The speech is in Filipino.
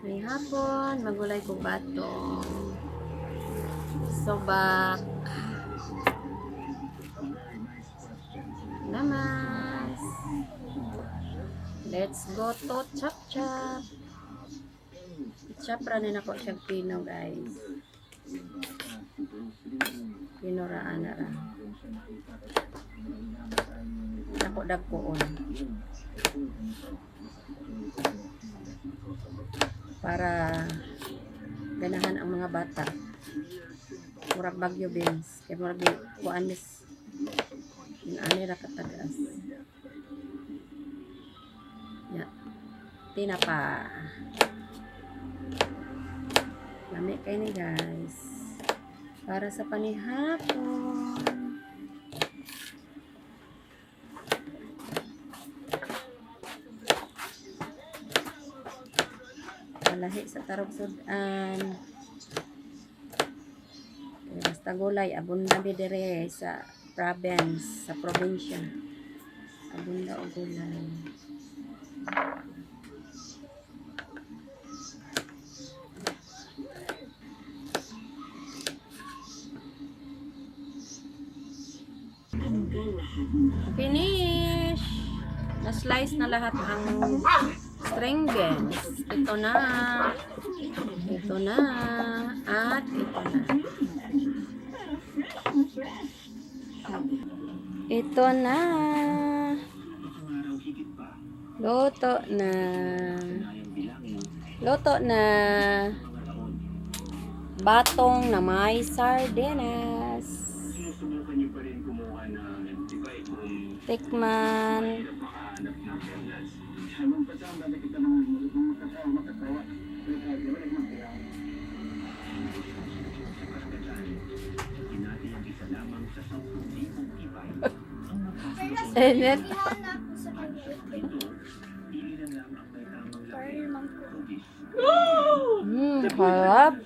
May hapon, magulay ko batong sobak, namas. Let's go to chop chop. Chop ranin ako siyang pino, guys. Pinuraan na ra. Ako dagkoon. Para ganahan ang mga bata. Murag bagyo beans. Kaya murag kuanis. Ani ra katagaas. Ya. Tinapa. Lami kayo ni guys. Para sa panihapon. Lahi sa tarog sudan. Basta gulay abunda dire sa province, sa probinsya. Abunda og gulay. Finish. Na-slice na lahat ang string beans. Ito na. Ito na. At ito na. Ito na. Luto na. Luto na. Batong na may sardinas. Tikman. Enet. Harap.